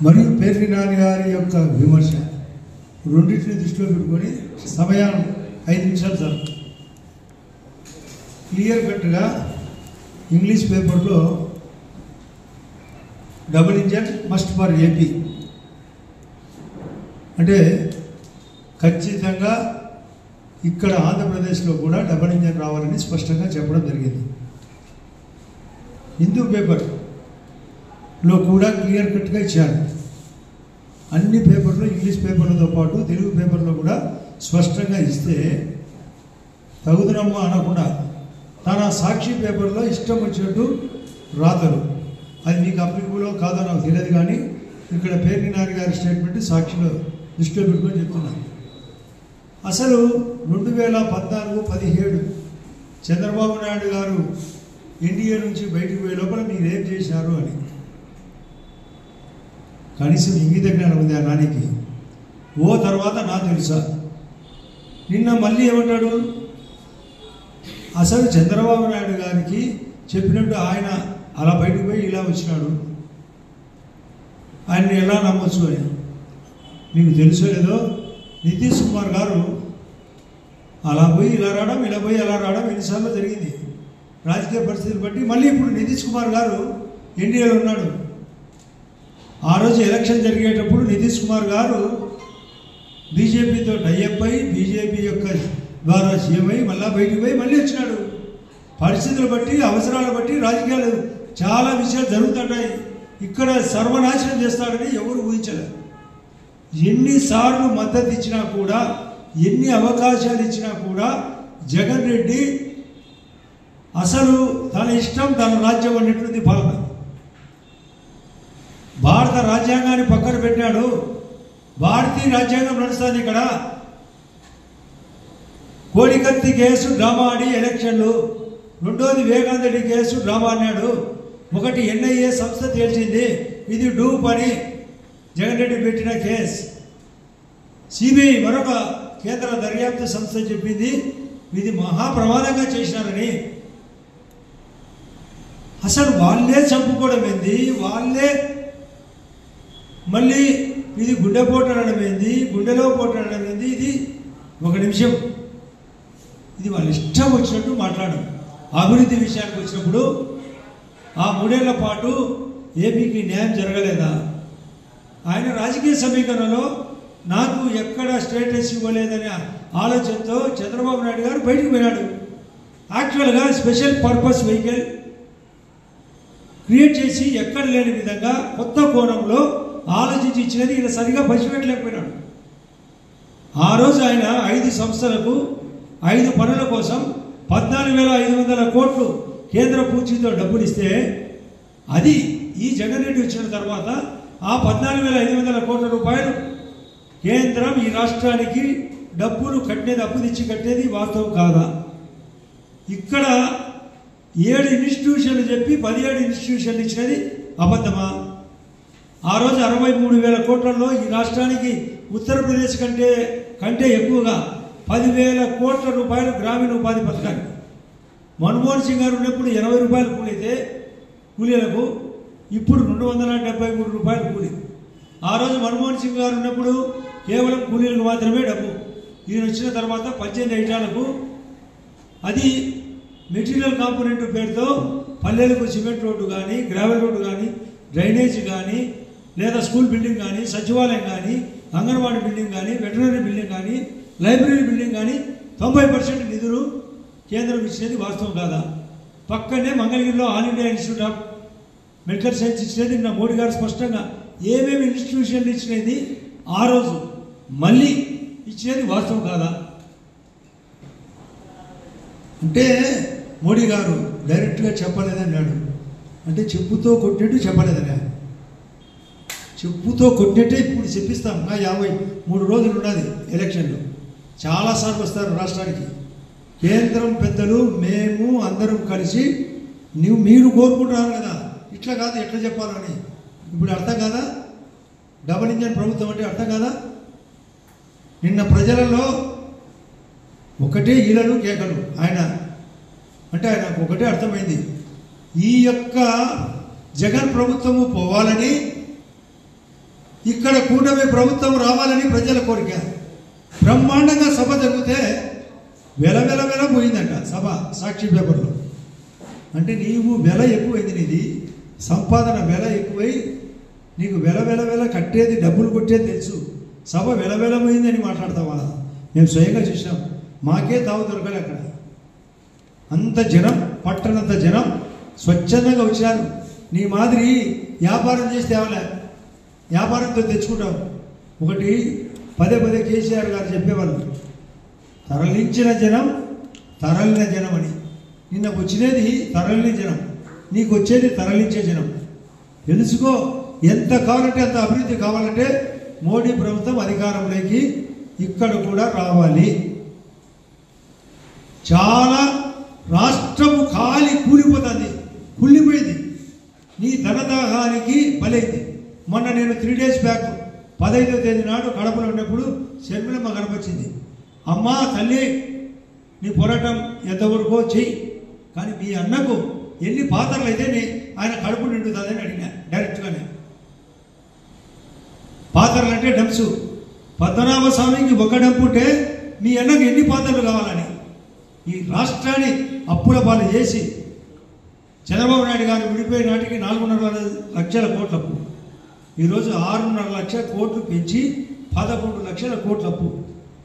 మరియు పేర్ని నాని గారి యొక్క విమర్శ రెండింటిని దృష్టిలో పెట్టుకొని సమయం 5 నిమిషాలు సార్. క్లియర్ కట్గా ఇంగ్లీష్ పేపర్లో double engine must for AP అంటే ఖచ్చితంగా ఇక్కడ ఆంధ్రప్రదేశ్లో కూడా డబుల్ ఇంజన్ రావాలని స్పష్టంగా చెప్పడం జరిగింది. హిందూ పేపర్లో కూడా క్లియర్ కట్గా ఇచ్చారు. అన్ని పేపర్లో ఇంగ్లీష్ పేపర్లతో పాటు తెలుగు పేపర్లో కూడా స్పష్టంగా ఇస్తే తగుదనమ్మ అనకుండా తన సాక్షి పేపర్లో ఇష్టం వచ్చినట్టు రాతలు, అది మీకు అప్లికబుల్లో కాదో నాకు తెలియదు, కానీ ఇక్కడ పేర్ని నాని గారి స్టేట్మెంట్ సాక్షిలో దృష్టిలో పెట్టుకొని చెప్తున్నాను. అసలు 2014-17 చంద్రబాబు నాయుడు గారు ఎన్డీఏ నుంచి బయటకు పోయే లోపల మీరు ఏం చేశారు అని కనీసం ఇంగిత జ్ఞానం ఉంది ఆ నానికి. ఓ తర్వాత నాకు తెలుసా, నిన్న మళ్ళీ ఏమంటాడు, అసలు చంద్రబాబు నాయుడు గారికి చెప్పినట్టు ఆయన అలా బయటకు పోయి ఇలా వచ్చినాడు, ఆయన్ని ఎలా నమ్మొచ్చు అని. మీకు తెలుసో లేదో, నితీష్ కుమార్ గారు అలా పోయి ఇలా రావడం, ఇలా పోయి అలా రావడం ఎన్నిసార్లు జరిగింది రాజకీయ పరిస్థితులు బట్టి. మళ్ళీ ఇప్పుడు నితీష్ కుమార్ గారు ఎన్డీఏలో ఉన్నాడు. ఆ రోజు ఎలక్షన్ జరిగేటప్పుడు నితీష్ కుమార్ గారు బీజేపీతో టైఅప్ అయి బీజేపీ యొక్క ద్వారా సీఎం అయి మళ్ళీ బయటికి పోయి మళ్ళీ వచ్చినాడు. పరిస్థితులు బట్టి, అవసరాలు బట్టి రాజకీయాలు చాలా విషయాలు జరుగుతుంటాయి. ఇక్కడ సర్వనాశనం చేస్తాడని ఎవరు ఊహించలేరు. ఎన్నిసార్లు మద్దతు ఇచ్చినా కూడా, ఎన్ని అవకాశాలు ఇచ్చినా కూడా జగన్ రెడ్డి అసలు తన ఇష్టం తన రాజ్యం అన్నట్లుంది పాలన. భారత రాజ్యాంగాన్ని పక్కన పెట్టాడు. భారతీయ రాజ్యాంగం నడుస్తుంది ఇక్కడ. కోడికత్తి కేసు డ్రామా ఆడి ఎలక్షన్లు, రెండోది వివేకానంద రెడ్డి కేసు డ్రామా అన్నాడు. ఒకటి ఎన్ఐఏ సంస్థ తేల్చింది ఇది డూప్ అని, జగన్ రెడ్డి పెట్టిన కేసు. సిబిఐ మరొక కేంద్ర దర్యాప్తు సంస్థ చెప్పింది ఇది మహాప్రమాదంగా చేసినారని. అసలు వాళ్ళే చంపుకోవడం ఏంది, వాళ్ళే మళ్ళీ ఇది గుండెపోటు అనడం ఏంది, గుండెలో పోటు అనడం ఏంది. ఇది ఒక నిమిషం, ఇది వాళ్ళ ఇష్టం వచ్చినట్టు మాట్లాడడం. అభివృద్ధి విషయానికి వచ్చినప్పుడు ఆ 3 ఏళ్ల పాటు ఏపీకి న్యాయం జరగలేదా? ఆయన రాజకీయ సమీకరణలో నాకు ఎక్కడ స్టేటస్ ఇవ్వలేదనే ఆలోచనతో చంద్రబాబు నాయుడు గారు బయటకు పోయినాడు. యాక్చువల్గా స్పెషల్ పర్పస్ వెహికల్ క్రియేట్ చేసి ఎక్కడ లేని విధంగా కొత్త కోణంలో ఆలోచించి ఇచ్చినది ఈయన సరిగా పసిపెట్టలేకపోయినాడు. ఆ రోజు ఆయన 5 సంస్థలకు 5 పనుల కోసం 14,500 కోట్లు కేంద్ర పూచీతో డబ్బులు ఇస్తే, అది ఈ జగన్ రెడ్డి వచ్చిన తర్వాత ఆ 14,500 కోట్ల రూపాయలు కేంద్రం ఈ రాష్ట్రానికి డబ్బులు కట్టేది, అప్పు తెచ్చి కట్టేది వాస్తవం కాదా? ఇక్కడ 7 ఇన్స్టిట్యూషన్లు చెప్పి 17 ఇన్స్టిట్యూషన్లు ఇచ్చినది అబద్ధమా? ఆ రోజు 63,000 కోట్లలో ఈ రాష్ట్రానికి ఉత్తరప్రదేశ్ కంటే ఎక్కువగా 10,000 కోట్ల రూపాయలు గ్రామీణ ఉపాధి పథకానికి. మన్మోహన్ సింగ్ గారు ఉన్నప్పుడు 80 రూపాయలు కూలితే కూలీలకు, ఇప్పుడు 273 రూపాయలు కూలీ. ఆ రోజు మన్మోహన్ సింగ్ గారు ఉన్నప్పుడు కేవలం కూలీలకు మాత్రమే డబ్బు. ఈయన వచ్చిన తర్వాత 18 ఐటాలకు, అది మెటీరియల్ కాంపోనెంట్ పేరుతో పల్లెలకు సిమెంట్ రోడ్డు కానీ, గ్రావెల్ రోడ్డు కానీ, డ్రైనేజ్ కానీ, లేదా స్కూల్ బిల్డింగ్ కానీ, సచివాలయం కానీ, అంగన్వాడీ బిల్డింగ్ కానీ, వెటనరీ బిల్డింగ్ కానీ, లైబ్రరీ బిల్డింగ్ కానీ 90% నిధులు కేంద్రం ఇచ్చినది వాస్తవం కాదా? పక్కనే మంగళగిరిలో all India institute of medical science ఇచ్చినది నిన్న మోడీ గారు స్పష్టంగా ఏమేమి ఇన్స్టిట్యూషన్లు ఇచ్చినది ఆ రోజు మళ్ళీ ఇచ్చినది వాస్తవం కాదా? అంటే మోడీ గారు డైరెక్ట్గా చెప్పలేదన్నాడు. అంటే చెప్పుతో కొట్టినట్టు చెప్పలేదనే, చెప్పుతో కొట్టినట్టే ఇప్పుడు చెప్పిస్తాం. 53 రోజులు ఉన్నది ఎలక్షన్లు, చాలాసార్లు వస్తారు రాష్ట్రానికి. కేంద్రం పెద్దలు మేము అందరం కలిసి మీరు కోరుకుంటున్నారు కదా, ఇట్లా కాదు ఎట్లా చెప్పాలని. ఇప్పుడు అర్థం కాదా? డబుల్ ఇంజన్ ప్రభుత్వం అంటే అర్థం కాదా? నిన్న ప్రజలలో ఒకటే ఈలలు కేకలు. ఆయన అంటే ఆయనకు ఒకటే అర్థమైంది, ఈ యొక్క జగన్ ప్రభుత్వము పోవాలని ఇక్కడ కూటమి ప్రభుత్వం రావాలని ప్రజల కోరిక. బ్రహ్మాండంగా సభ జరిగితే వెల పోయిందంట సభ, సాక్షి పేపర్లో. అంటే నీవు వెల ఎక్కువైంది, నీది సంపాదన వెల ఎక్కువై నీకు వెల కట్టేది, డబ్బులు కొట్టేది తెలుసు, సభ వెల పోయిందని మాట్లాడతావా? మేము స్వయంగా చూసినాం, మాకే తావు దొరకలే అక్కడ. అంత జనం, పట్టణంత జనం స్వచ్ఛందంగా వచ్చారు. నీ మాదిరి వ్యాపారం చేస్తే అవలే, వ్యాపారంతో తెచ్చుకుంటావు. ఒకటి పదే కేసీఆర్ గారు చెప్పేవాళ్ళు, తరలించిన జనం తరలిన జనం అని. నిన్న వచ్చినది తరలిన జనం, నీకు వచ్చేది తరలించే జనం. తెలుసుకో, ఎంత కావాలంటే అంత అభివృద్ధి కావాలంటే మోడీ ప్రభుత్వం అధికారంలోకి ఇక్కడ కూడా రావాలి. చాలా రాష్ట్రము ఖాళీ కూలిపోతుంది, కుళ్ళిపోయింది. నీ ధనదాహానికి బలైంది. మొన్న నేను 3 days బ్యాక్ 15వ తేదీ నాడు కడపలో ఉన్నప్పుడు శర్మిలమ్మ కనపచ్చింది. అమ్మా తల్లి, నీ పోరాటం ఎంతవరకు చెయ్యి, కానీ మీ అన్నకు ఎన్ని పాత్రలు అయితే ఆయన కడుపు నిండుతుందని అడిగినా డైరెక్ట్గానే. పాత్రలు అంటే డంప్స్. పద్మనాభ స్వామికి ఒక డంపు ఉంటే మీ అన్నకు ఎన్ని పాత్రలు కావాలని ఈ రాష్ట్రాన్ని అప్పుల పాలు చేసి చంద్రబాబు నాయుడు గారు విడిపోయే నాటికి 4.5 లక్షల కోట్ల అప్పు, ఈరోజు 6.5 లక్షల కోట్లు పెంచి 11 లక్షల కోట్ల అప్పు.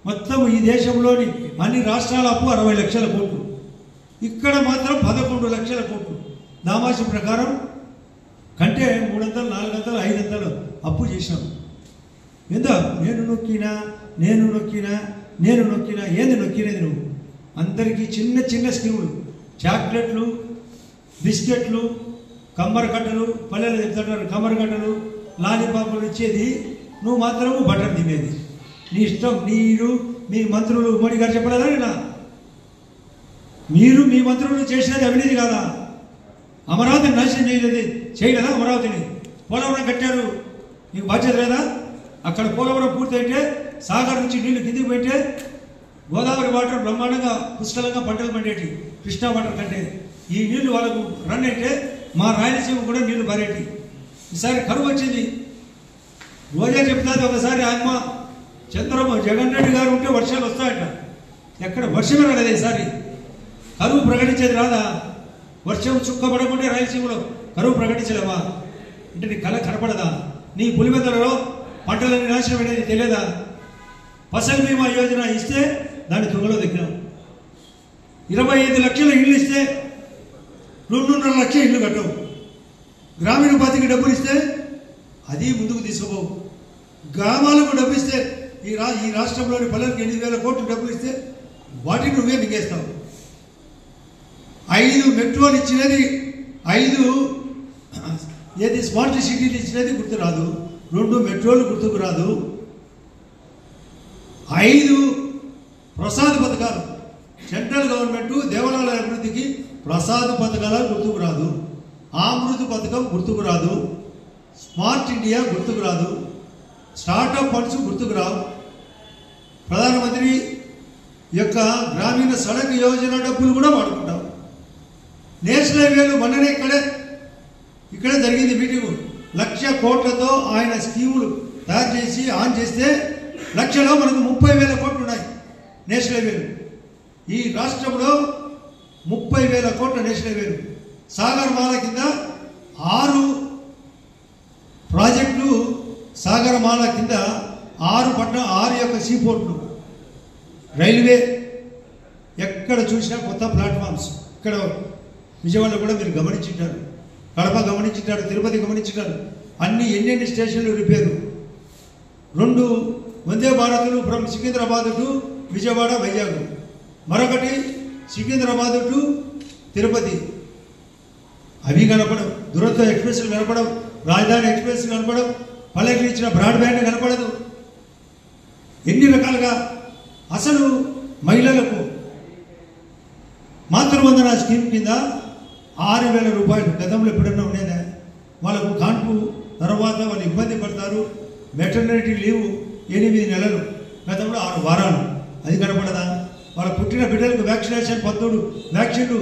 మొత్తం ఈ దేశంలోని అన్ని రాష్ట్రాల అప్పు 60 లక్షల కోట్లు, ఇక్కడ మాత్రం 11 లక్షల కోట్లు. దామాషి ప్రకారం కంటే 300, 400, 500 అప్పు చేసినాం. ఏందా నేను నొక్కినా ఏంది నొక్కినది నువ్వు? అందరికీ చిన్న స్కీములు, చాక్లెట్లు, బిస్కెట్లు, కమ్మరకట్టలు, పల్లెలు చెప్తుంటారు కమ్మరకట్టలు, లాలీపాపులు ఇచ్చేది, నువ్వు మాత్రము బటర్ తినేది. నీ ఇష్టం. మీరు మీ మంత్రులు, మోడీ గారు చెప్పలేదా ఇలా? మీరు మీ మంత్రులు చేసినది అవినీతి కాదా? అమరావతిని నాశనం చేయలేదా? అమరావతిని పోలవరం కట్టారు, నీకు బాధ్యత లేదా? అక్కడ పోలవరం పూర్తయితే సాగర్ నుంచి నీళ్లు కిందికి పెట్టే గోదావరి వాటర్ బ్రహ్మాండంగా పుష్కలంగా పంటలు పండేటి, కృష్ణా వాటర్ కంటే ఈ నీళ్లు వాళ్ళకు రన్ అయితే మా రాయలసీమ కూడా నీళ్లు పారేటి. ఈసారి కరువు వచ్చింది. రోజా చెప్తాది ఒకసారి ఆత్మ జగన్ రెడ్డి గారు ఉంటే వర్షాలు వస్తాయట. ఎక్కడ వర్షమే రాలేదు ఈసారి. కరువు ప్రకటించేది రాదా? వర్షం చుక్క పడకుంటే రాయలసీమలో కరువు ప్రకటించలేవా? అంటే నీ కళ కనపడదా? నీ పులివెందులలో పంటలన్నీ నాశనం అనేది తెలియదా? ఫసల్ బీమా యోజన ఇస్తే దాన్ని తుంగలో దిగినాం. 25 లక్షల ఇళ్ళు ఇస్తే 2.5 లక్షల ఇళ్ళు కట్టవు. గ్రామీణ ఉపాధికి డబ్బులు ఇస్తే అది ముందుకు తీసుకుపోవు. గ్రామాలకు డబ్బు ఇస్తే ఈ రాష్ట్రంలోని పల్లెలకు 8,000 కోట్లు డబ్బులు ఇస్తే వాటిని నువ్వే మింగేస్తావు. 5 మెట్రోలు ఇచ్చినది, 5 ఏది స్మార్ట్ సిటీలు ఇచ్చినది గుర్తు రాదు, 2 మెట్రోలు గుర్తుకు రాదు, 5 ప్రసాద పథకాలు సెంట్రల్ గవర్నమెంట్ దేవాలయాల అభివృద్ధికి ప్రసాద పథకాల గుర్తుకు రాదు, ఆమృతి పథకం గుర్తుకు రాదు, స్మార్ట్ ఇండియా గుర్తుకు రాదు, స్టార్టప్ ఫండ్స్ గుర్తుకు రావు. ప్రధానమంత్రి యొక్క గ్రామీణ సడక్ యోజన డబ్బులు కూడా వాడుకుంటాం. నేషనల్ హైవేలు మొన్ననే ఇక్కడే జరిగింది మీటింగు. 1,00,000 కోట్లతో ఆయన స్కీములు తయారు చేసి ఆన్ చేస్తే లక్షలో మనకు 30,000 కోట్లు ఉన్నాయి నేషనల్ హైవేలు. ఈ రాష్ట్రంలో 30,000 కోట్ల నేషనల్ హైవేలు. సాగరమాల కింద 6 ప్రాజెక్టులు, సాగరమాల కింద 6 యొక్క సీపోర్ట్లు, రైల్వే, ఎక్కడ చూసినా కొత్త ప్లాట్ఫామ్స్. ఇక్కడ విజయవాడలో కూడా మీరు గమనించుంటారు, కడప గమనించుంటారు, తిరుపతి గమనించుంటారు. ఎన్ని స్టేషన్లు రిపేరు. 2 వందే భారత్లు ఫ్రమ్ సికింద్రాబాద్ టు విజయవాడ వైజాగ్, మరొకటి సికింద్రాబాద్ టు తిరుపతి. అవి కనపడం, దురంతో ఎక్స్ప్రెస్లు కనపడం, రాజధాని ఎక్స్ప్రెస్ కనపడం, పల్లెకి ఇచ్చిన బ్రాడ్బ్యాండ్ కనపడదు. ఎన్ని రకాలుగా. అసలు మహిళలకు మాతృవందన స్కీమ్ కింద 6,000 రూపాయలు గతంలో ఎప్పుడన్నా ఉండేదా? వాళ్ళకు కాన్పు తర్వాత వాళ్ళు ఇబ్బంది పడతారు. వెటర్నరీ లీవ్ 8 నెలలు, గతంలో 6 వారాలు. అది కనపడదా? వాళ్ళ పుట్టిన బిడ్డలకు వ్యాక్సినేషన్ 13 వ్యాక్సిన్లు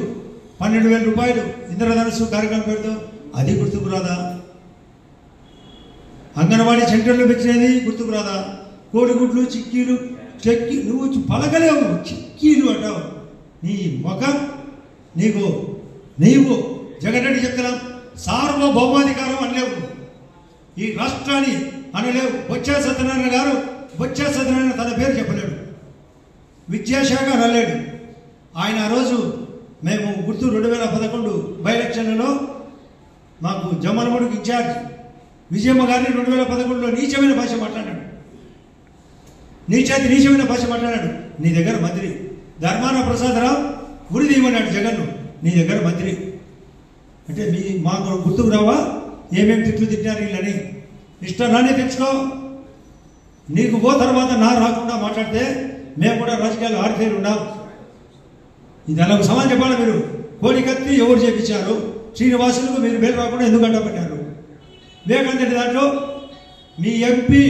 12,000 రూపాయలు ఇంద్రధనుస్సు కార్యక్రమం పెడతాం, అది గుర్తుకు రాదా? అంగన్వాడీ సెంటర్లో పెట్టినది గుర్తుకు రాదా? కోడిగుడ్లు, చిక్కీలు, నువ్వు పలకలేవు, చిక్కీలు అంటావు. నీ ముఖం నీవు జగన్ రెడ్డి చెప్తున్నాం, సార్వభౌమాధికారం అనలేవు, ఈ రాష్ట్రాన్ని అనలేవు. బొత్స సత్యనారాయణ తన పేరు చెప్పలేడు, విద్యాశాఖ అనలేడు. ఆయన ఆ రోజు మేము గుర్తు 2011 బై ఎలక్షన్లలో మాకు జమ్మలమడుగు ఇన్ఛార్జ్ విజయమ్మ గారిని 2011లో నీచమైన భాష మాట్లాడాడు. నీచమైన భాష మాట్లాడాడు. నీ దగ్గర మంత్రి ధర్మాన ప్రసాదరావు గురి తీయమన్నాడు జగన్ను, నీ దగ్గర మంత్రి అంటే మాకు గుర్తుకు రావా ఏమేమి తిట్లు తిట్టారు వీళ్ళని? ఇష్టాన్ని తెచ్చుకో. నీకు తర్వాత నా రాకుండా మాట్లాడితే మేము కూడా రాజకీయాలు ఆరితేరు ఉన్నాం. ఇది అలాగ సమాజం చెప్పాలి. మీరు కోడికత్తి ఎవరు చేపించారు? శ్రీనివాసులకు మీరు బెయిల్ రాకుండా ఎందుకు అడ్డపడ్డారు? వివేకానంద రెడ్డి దాంట్లో మీ ఎంపీ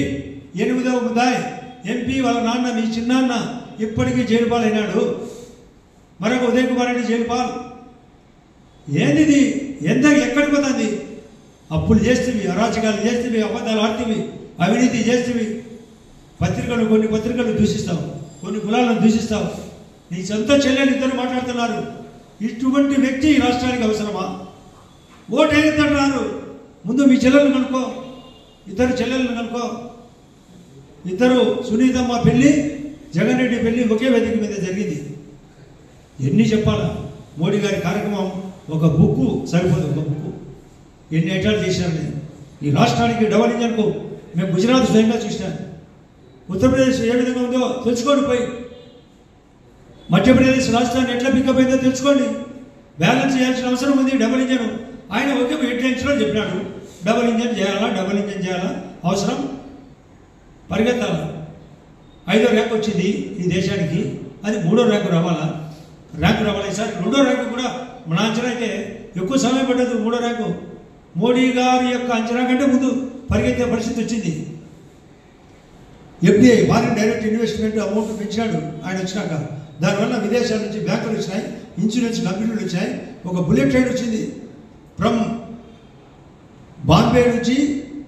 8వ ముద్దాయి ఎంపీ వాళ్ళ నాన్న మీ చిన్నాన్న ఇప్పటికీ జైలు పాలైనాడు. మరొక ఉదయ్ కుమార్ రెడ్డి జైలు పాలు. ఏంది ఎక్కడికి పోతుంది? అప్పులు చేస్తేవి, అరాచకాలు చేస్తేవి, అబద్ధాలు ఆడుతేవి, అవినీతి చేస్తేవి. కొన్ని పత్రికలు దూషిస్తావు, కొన్ని కులాలను దూషిస్తావు. నీ సొంత చెల్లెలు ఇద్దరు మాట్లాడుతున్నారు. ఇటువంటి వ్యక్తి ఈ రాష్ట్రానికి అవసరమా? ఓటు వేయొద్దన్నారు. ముందు మీ చెల్లెలను కనుక్కో, ఇద్దరు చెల్లెలను కనుక్కో. ఇద్దరు సునీతమ్మ పెళ్ళి, జగన్ రెడ్డి పెళ్ళి ఒకే వేదిక మీద జరిగింది. ఎన్ని చెప్పాలా? మోడీ గారి కార్యక్రమం ఒక బుక్కు సరిపోదు. ఒక బుక్కు ఎన్ని ఐటాలు చేశారని. ఈ రాష్ట్రానికి డబల్ ఇంజన్కు మేము గుజరాత్ స్వయంగా చూసినాం. ఉత్తరప్రదేశ్ ఏ విధంగా ఉందో తెలుసుకోండి. పోయి మధ్యప్రదేశ్ రాష్ట్రాన్ని ఎట్లా పికప్ అయిందో తెలుసుకోండి. బ్యాలెన్స్ చేయాల్సిన అవసరం ఉంది. డబల్ ఇంజన్ ఆయన ఒకే హెడ్లైన్స్లో చెప్పినాడు, డబల్ ఇంజన్ చేయాలా అవసరం, పరిగెత్తాలా. 5వ ర్యాంక్ వచ్చింది ఈ దేశానికి, అది 3వ ర్యాంకు రావాలా? ఈసారి 2వ ర్యాంకు కూడా మన అంచనా అయితే ఎక్కువ సమయం పడ్డదు. 3వ ర్యాంకు మోడీ గారి యొక్క అంచనా కంటే ముందు పరిగెత్తే పరిస్థితి వచ్చింది. FDI foreign direct investment amount పెంచాడు ఆయన వచ్చినాక. దానివల్ల విదేశాల నుంచి బ్యాంకులు వచ్చినాయి, ఇన్సూరెన్స్ కంపెనీలు వచ్చాయి. ఒక బుల్లెట్ ట్రైన్ వచ్చింది ఫ్రమ్ బాంబే నుంచి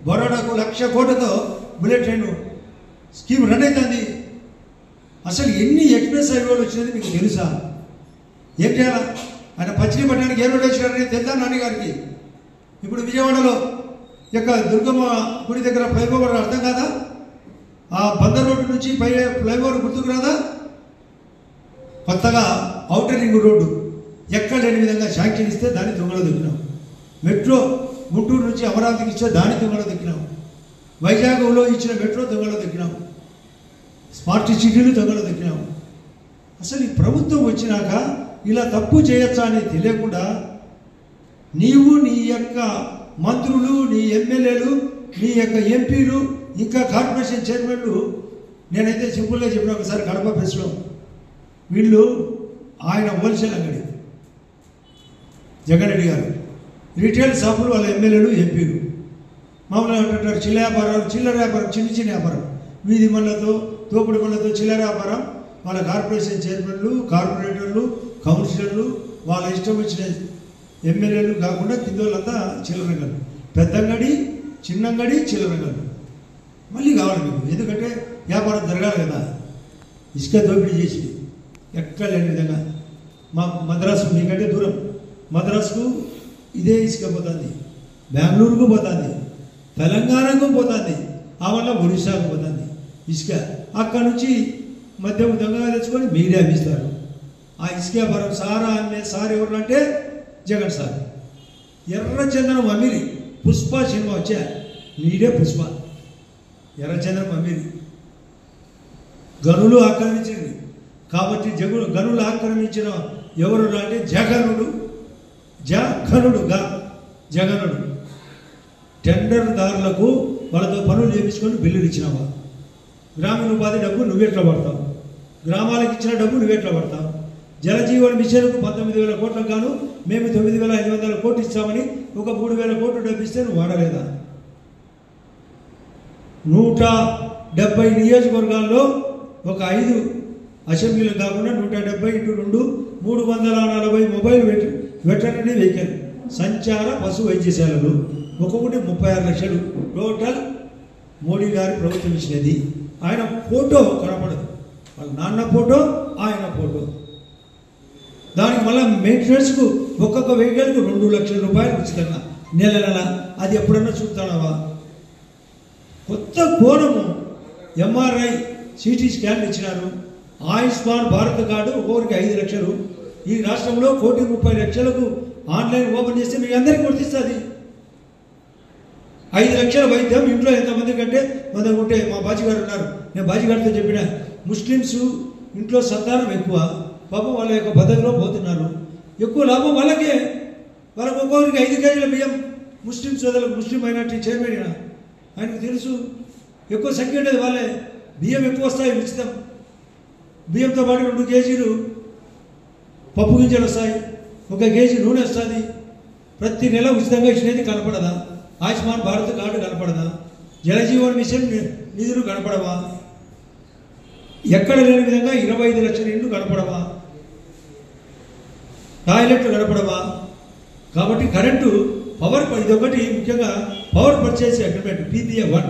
బరోడాకు 1,00,000 కోట్లతో బుల్లెట్ ట్రైన్ స్కీమ్ రన్ అవుతుంది. అసలు ఎన్ని ఎక్స్ప్రెస్ హైవేలు వచ్చినది మీకు తెలుసా? ఏం చేయాలా? ఆయన పచ్చిపట్టణానికి ఏ రోడ్ వేసినారని తెలుసా నాని గారికి? ఇప్పుడు విజయవాడలో యొక్క దుర్గమ్మ గుడి దగ్గర ఫ్లైఓవర్ అర్థం కాదా? ఆ బందర్ రోడ్డు నుంచి ఫ్లైఓవర్ గుర్తుకు రాదా? కొత్తగా ఔటర్ రింగ్ రోడ్డు ఎక్కడ లేని విధంగా శాంక్షన్ ఇస్తే దాన్ని దొంగలో దొక్కినాం. మెట్రో గుంటూరు నుంచి అమరావతికి ఇస్తే దాన్ని దొంగలో దొక్కినాం. వైజాగ్లో ఇచ్చిన మెట్రో దొంగలో దొక్కినాం. స్మార్ట్ సిటీలు దొంగలో దొక్కినాం. అసలు ఈ ప్రభుత్వం వచ్చినాక ఇలా తప్పు చేయొచ్చా అని తెలియకుండా నీవు, నీ యొక్క మంత్రులు, నీ ఎమ్మెల్యేలు, నీ యొక్క ఎంపీలు, ఇంకా కార్పొరేషన్ చైర్మన్లు, నేనైతే సింపుల్గా చెప్పిన ఒకసారి కడప ప్రెస్లో, వీళ్ళు ఆయన హోల్సేల్ అంగడి జగన్ రెడ్డి గారు, రిటైల్ షాపులు వాళ్ళ ఎమ్మెల్యేలు, ఎంపీలు మామూలుగా అంటుంటారు చిల్లర వ్యాపారం, చిన్న వ్యాపారం, వీధి మళ్ళతో, తోపుడు మళ్ళతో చిల్లర వ్యాపారం. వాళ్ళ కార్పొరేషన్ చైర్మన్లు, కార్పొరేటర్లు, కౌన్సిలర్లు, వాళ్ళ ఇష్టం వచ్చిన ఎమ్మెల్యేలు కాకుండా కింద వాళ్ళంతా చిల్లరంగలు. పెద్దంగడి, చిన్నంగడి, చిల్లరంగలు మళ్ళీ కావాలి మీకు. ఎందుకంటే వ్యాపారం జరగాలి కదా. ఇసుక దోపిడీ చేసి ఎక్కడ లేని విధంగా మాకు మద్రాసు మీకంటే దూరం, మద్రాసుకు ఇదే ఇసుక పోతుంది, బెంగళూరుకు పోతుంది, తెలంగాణకు పోతుంది, ఆ వల్ల ఒరిస్సాకు పోతుంది ఇసుక. అక్కడ నుంచి మధ్య దొంగగా తెచ్చుకొని మీరే అమ్మిస్తారు. ఆ ఇసుక వ్యాపారం సారా అమ్మే సార్ ఎవరు అంటే జగన్ సార్. ఎర్రచందనం అమ్మిరి, పుష్ప సినిమా వచ్చా, మీరే పుష్ప. ఎర్రచందనం అమ్మిరి, గనులు ఆక్రమించింది. కాబట్టి గనులు ఆక్రమించిన ఎవరు అంటే జగనుడు. టెండర్దారులకు వాళ్ళతో పనులు చేయించుకొని బిల్లులు ఇచ్చినావా? గ్రామీణ ఉపాధి డబ్బు నువ్వెట్లా పడతావు? గ్రామాలకు ఇచ్చిన డబ్బు నువ్వెట్లా పడతావు? జలజీవన్ మిషన్కు 19,000 కోట్లకు గాను మేము 9,500 కోట్లు ఇస్తామని ఒక 3,000 కోట్లు డబ్బు ఇస్తే నువ్వు వాడలేదా? 170 నియోజకవర్గాల్లో ఒక 5 అసెంబ్లీలు కాకుండా 170x2 340 మొబైల్ వెటర్నరీ వెహికల్ సంచార పశు వైద్యశాలలు ఒక్కొక్కటి 36 లక్షలు. టోటల్ మోడీ గారి ప్రభుత్వం ఇచ్చినది. ఆయన ఫోటో కనపడదు, వాళ్ళ నాన్న ఫోటో, ఆయన ఫోటో. దానికి మళ్ళీ మెయింటెనెన్స్కు ఒక్కొక్క వెహికల్కు 2 లక్షల రూపాయలు ఉచితంగా నెల నెల. అది ఎప్పుడన్నా చూస్తానవా? కొత్త కోణము. ఎంఆర్ఐ సిటీ స్కాన్లు ఇచ్చినారు. ఆయుష్మాన్ భారత్ కార్డు ఒక్కొక్కరికి 5 లక్షలు. ఈ రాష్ట్రంలో 1,30,00,000కు ఆన్లైన్ ఓపెన్ చేస్తే మీకు అందరికీ వర్తిస్తుంది. 5 లక్షల వైద్యం ఇంట్లో ఎంతమంది కంటే మన ఉంటే మా బాజీగారు ఉన్నారు. నేను బాజీగారితో చెప్పిన, ముస్లిమ్స్ ఇంట్లో సంతానం ఎక్కువ, పాపం వాళ్ళ యొక్క పద్ధతిలో పోతున్నారు, ఎక్కువ లాభం వాళ్ళకే. వాళ్ళకు ఒక్కొక్కరికి 5 కేజీల బియ్యం ముస్లిం సోదరులకు, ముస్లిం మైనార్టీ చైర్మన్ ఆయనకు తెలుసు. ఎక్కువ సంఖ్య ఉండేది వాళ్ళే. బియ్యం ఎక్కువ వస్తాయి ఉచితం. బియ్యంతో పాటు 2 కేజీలు పప్పు గింజలు వస్తాయి, 1 కేజీ నూనె వస్తుంది. ప్రతి నెల ఉచితంగా ఇచ్చినది కనపడదా? ఆయుష్మాన్ భారత్ కార్డు కనపడదా? జలజీవన్ మిషన్ నిధులు కనపడవా? ఎక్కడ లేని విధంగా 25 లక్షల ఇళ్ళు కనపడవా? టాయిలెట్లు కనపడవా? కాబట్టి కరెంటు పవర్, ఇదొకటి ముఖ్యంగా power purchase agreement PPA-1,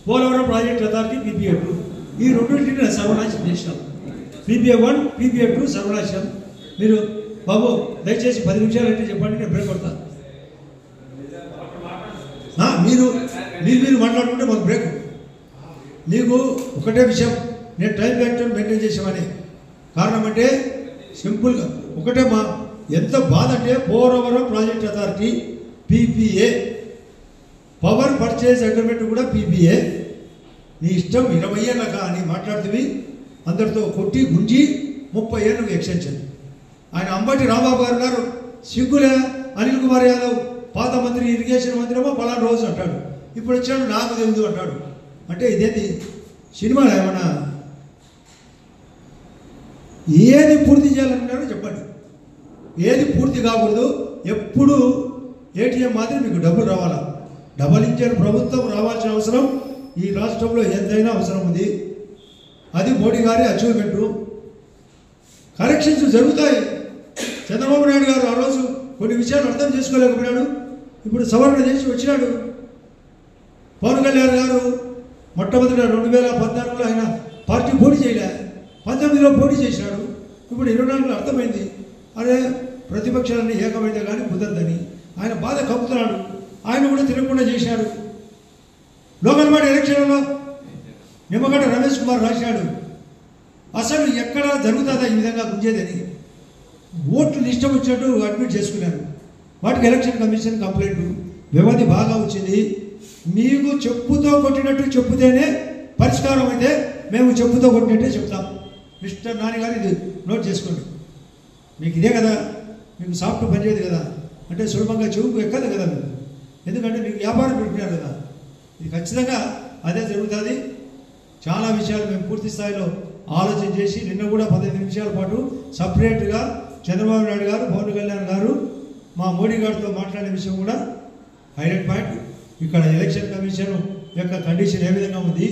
Polavaram project authority PPA-2, ఈ రెండింటిని సర్వనాశనం చేసినాం. PPA-1, PPA-2 సర్వనాశనం. మీరు బాబు దయచేసి 10 నిమిషాలు అంటే చెప్పండి, నేను బ్రేక్ కొడతాను. మీరు మాట్లాడుకుంటే మాకు బ్రేక్. మీకు ఒకటే విషయం, నేను టైం ఫ్యాక్టర్ మెయింటైన్ చేసామని కారణం అంటే సింపుల్గా ఒకటే, మా ఎంత బాధ అంటే Polavaram project authority PPA, power purchase agreement కూడా PPA. నీ ఇష్టం 20 ఏళ్ళ కానీ మాట్లాడుతుంది, అందరితో కొట్టి గుంజి 30 ఏళ్ళకు ఎక్స్టెన్షన్. ఆయన అంబటి రాంబాబు గారు ఉన్నారు, సిగ్గులే అనిల్ కుమార్ యాదవ్ పాత మంత్రి, ఇరిగేషన్ మంత్రి పలానా రోజు అంటాడు, ఇప్పుడు వచ్చాడు నాకు తెలియదు అంటాడు. అంటే ఇదేంటి సినిమాలు ఏమన్నా? ఏది పూర్తి చేయాలనుకున్నారో చెప్పండి, ఏది పూర్తి కాకూడదు. ఎప్పుడు ATM మాత్రం మీకు డబ్బులు రావాలా? డబల్ ఇంజన్ ప్రభుత్వం రావాల్సిన అవసరం ఈ రాష్ట్రంలో ఎంతైనా అవసరం ఉంది. అది మోడీ గారి అచీవ్మెంటు. కరెక్షన్స్ జరుగుతాయి. చంద్రబాబు నాయుడు గారు ఆ రోజు కొన్ని విషయాలు అర్థం చేసుకోలేకపోయినాడు, ఇప్పుడు సవరణ చేసి వచ్చినాడు. పవన్ కళ్యాణ్ గారు మొట్టమొదట 2014లో ఆయన పార్టీ పోటీ చేయలే, 19లో పోటీ చేసినాడు. ఇప్పుడు 24లో అర్థమైంది, అరే ప్రతిపక్షాలన్నీ ఏకమైతే కానీ కుదరదని ఆయన బాధ కప్పుతున్నాడు. ఆయన కూడా తిరగకుండా చేశాడు. లోకల్వాడ ఎలక్షన్లో నిమ్మగడ్డ రమేష్ కుమార్ రాశాడు, అసలు ఎక్కడ జరుగుతుందా ఈ విధంగా గుంజేదని. ఓట్లు ఇష్టం వచ్చినట్టు అడ్మిట్ చేసుకున్నారు. వాటికి ఎలక్షన్ కమిషన్ కంప్లైంట్, వ్యవధి బాగా వచ్చింది. మీకు చెప్పుతో కొట్టినట్టు చెప్పుతేనే పరిష్కారం అయితే మేము చెప్పుతో కొట్టినట్టే చెప్తాం. మిస్టర్ నాని గారు ఇది నోట్ చేసుకోండి. మీకు ఇదే కదా, మీకు సాఫ్ట్ పనిచేయదు కదా, అంటే సులభంగా చెవుకు ఎక్కదు కదా మీరు, ఎందుకంటే మీకు వ్యాపారం పెట్టినారు కదా. ఇది ఖచ్చితంగా అదే జరుగుతుంది. చాలా విషయాలు మేము పూర్తి స్థాయిలో ఆలోచన చేసి నిన్న కూడా 15 నిమిషాల పాటు సపరేట్గా చంద్రబాబు నాయుడు గారు, పవన్ కళ్యాణ్ గారు మా మోడీ గారితో మాట్లాడే విషయం కూడా హైలైట్ పాయింట్. ఇక్కడ ఎలక్షన్ కమిషన్ యొక్క కండిషన్ ఏ విధంగా ఉంది,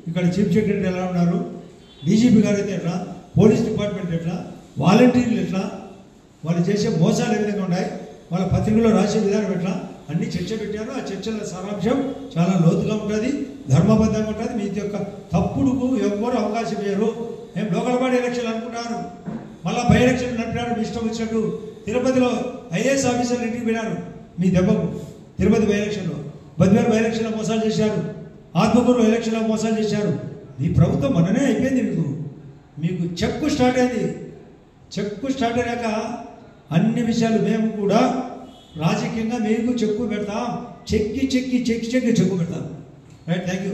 ఇక్కడ చీఫ్ సెక్రటరీ ఎలా ఉన్నారు, DGP గారు అయితే ఎట్లా, పోలీస్ డిపార్ట్మెంట్ ఎట్లా, వాలంటీర్లు ఎట్లా, వాళ్ళు చేసే మోసాలు ఏ విధంగా ఉన్నాయి, వాళ్ళ పత్రికలో రాసే విధానం ఎట్లా, అన్ని చర్చ పెట్టారు. ఆ చర్చల సారాంశం చాలా లోతుగా ఉంటుంది, ధర్మబద్ధంగా ఉంటుంది. మీ యొక్క తప్పుడుకు ఎవ్వరు అవకాశం ఇవ్వరు. మేము లోకల్ బాడీ ఎలక్షన్ అనుకుంటున్నారు, మళ్ళీ బై ఎలక్షన్ నడిపినారు మీ ఇష్టం వచ్చినట్టు. తిరుపతిలో IAS ఆఫీసర్లు ఇంటికి పోయినారు మీ దెబ్బకు. తిరుపతి బై ఎలక్షన్లో, బద్వేలు బై ఎలక్షన్లో మోసాలు చేశారు, ఆత్మకూరు ఎలక్షన్లో మోసాలు చేశారు. మీ ప్రభుత్వం మొన్ననే అయిపోయింది. మీకు చెక్కు స్టార్ట్ అయింది. చెక్కు స్టార్ట్ అయ్యాక అన్ని విషయాలు మేము కూడా రాజకీయంగా మీకు చెక్కు పెడతాం, చెక్కి చెక్కు పెడతాం. Right, thank you.